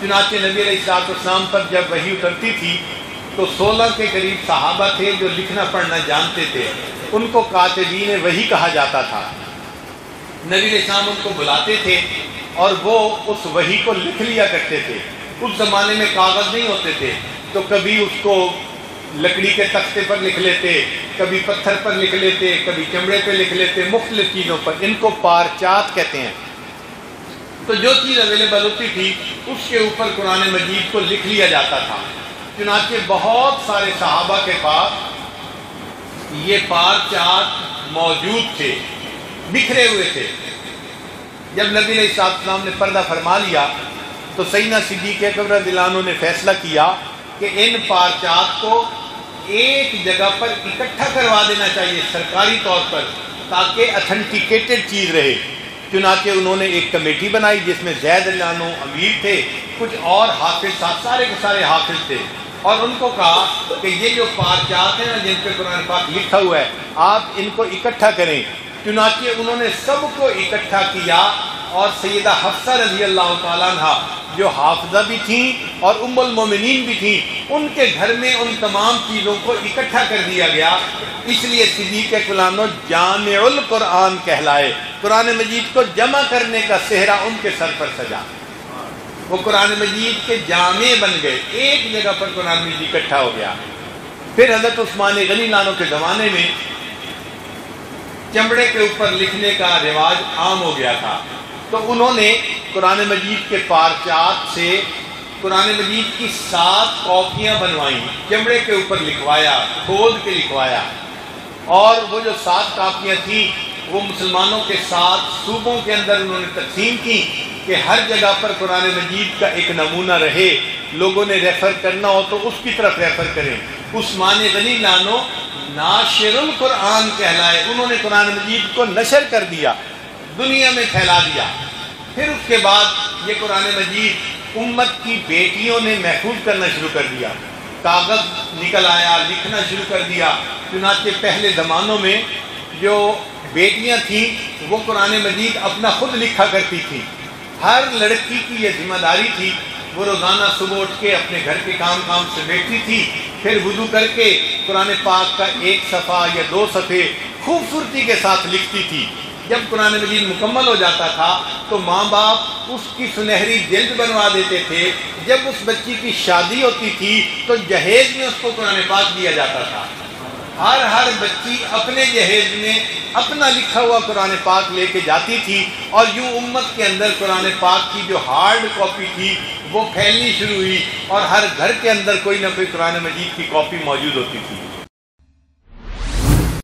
چنانچہ نبی علیہ السلام پر جب وحی اترتی تھی تو 16 کے قریب صحابہ تھے جو لکھنا پڑھنا جانتے تھے، ان کو کاتبین وحی کہا جاتا تھا۔ نبی علیہ السلام ان کو بلاتے تھے اور وہ اس وحی کو لکھ لیا کرتے تھے۔ اس زمانے میں کاغذ نہیں ہوتے تھے، تو کبھی اس کو لکڑی کے تختے پر لکھ لیتے، کبھی پتھر پر لکھ لیتے، کبھی چمڑے پہ لکھ لیتے، مختلف چیزوں پر۔ ان کو پارچات کہتے ہیں۔ تو جو چیز اویلیبل ہوتی تھی اس کے اوپر قرآن مجید کو لکھ لیا جاتا تھا۔ چنانچہ بہت سارے صحابہ کے پاس یہ پارچات موجود تھے، بکھرے ہوئے تھے۔ جب نبی علیہ السلام نے پردہ فرما لیا تو سیدنا صدیق اکبر رضی اللہ عنہ نے فیصلہ کیا کہ ان پارچات کو ایک جگہ پر اکٹھا کروا دینا چاہیے سرکاری طور پر، تاکہ اتھنٹیکیٹڈ چیز رہے۔ چنانچہ انہوں نے ایک کمیٹی بنائی جس میں زید رضی اللہ عنہ امیر تھے، کچھ اور حافظ سارے کے سارے حافظ تھے، اور ان کو کہا کہ یہ جو پارچات ہیں نا جن پہ قرآن پاک لکھا ہوا ہے، آپ ان کو اکٹھا کریں۔ چنانچہ انہوں نے سب کو اکٹھا کیا، اور سیدہ حفصہ رضی اللہ تعالیٰ عنہ جو حافظہ بھی تھیں اور ام المومنین بھی تھیں، ان کے گھر میں ان تمام چیزوں کو اکٹھا کر دیا گیا۔ اس لیے صدیق اکبر جامع القرآن کہلائے۔ قرآن مجید کو جمع کرنے کا صحرا ان کے سر پر سجا، وہ قرآن مجید کے جامع بن گئے، ایک جگہ پر قرآن مجید اکٹھا ہو گیا۔ پھر حضرت عثمان غنی لانو کے زمانے میں چمڑے کے اوپر لکھنے کا رواج عام ہو گیا تھا، تو انہوں نے قرآن مجید کے پارچات سے قرآن مجید کی 7 کاپیاں بنوائیں، چمڑے کے اوپر لکھوایا، کھود کے لکھوایا، اور وہ جو 7 کاپیاں تھیں وہ مسلمانوں کے 7 صوبوں کے اندر انہوں نے تقسیم کی کہ ہر جگہ پر قرآن مجید کا ایک نمونہ رہے، لوگوں نے ریفر کرنا ہو تو اس کی طرف ریفر کریں۔ عثمان غنی لانو ناشر القرآن کہلائے، انہوں نے قرآن مجید کو نشر کر دیا، دنیا میں پھیلا دیا۔ پھر اس کے بعد یہ قرآن مجید امت کی بیٹیوں نے محفوظ کرنا شروع کر دیا، کاغذ نکل آیا، لکھنا شروع کر دیا۔ چنانچہ پہلے زمانوں میں جو بیٹیاں تھیں وہ قرآن مجید اپنا خود لکھا کرتی تھیں۔ ہر لڑکی کی یہ ذمہ داری تھی، وہ روزانہ صبح اٹھ کے اپنے گھر کے کام سے بیٹھی تھی، پھر وضو کر کے قرآن پاک کا 1 صفحہ یا 2 صفحے خوبصورتی کے ساتھ لکھتی تھی۔ جب قرآن مجید مکمل ہو جاتا تھا تو ماں باپ اس کی سنہری جلد بنوا دیتے تھے۔ جب اس بچی کی شادی ہوتی تھی تو جہیز میں اس کو قرآن پاک دیا جاتا تھا۔ ہر بچی اپنے جہیز میں اپنا لکھا ہوا قرآن پاک لے کے جاتی تھی، اور یوں امت کے اندر قرآن پاک کی جو ہارڈ کاپی تھی وہ پھیلنی شروع ہوئی، اور ہر گھر کے اندر کوئی نہ کوئی قرآن مجید کی کاپی موجود ہوتی تھی۔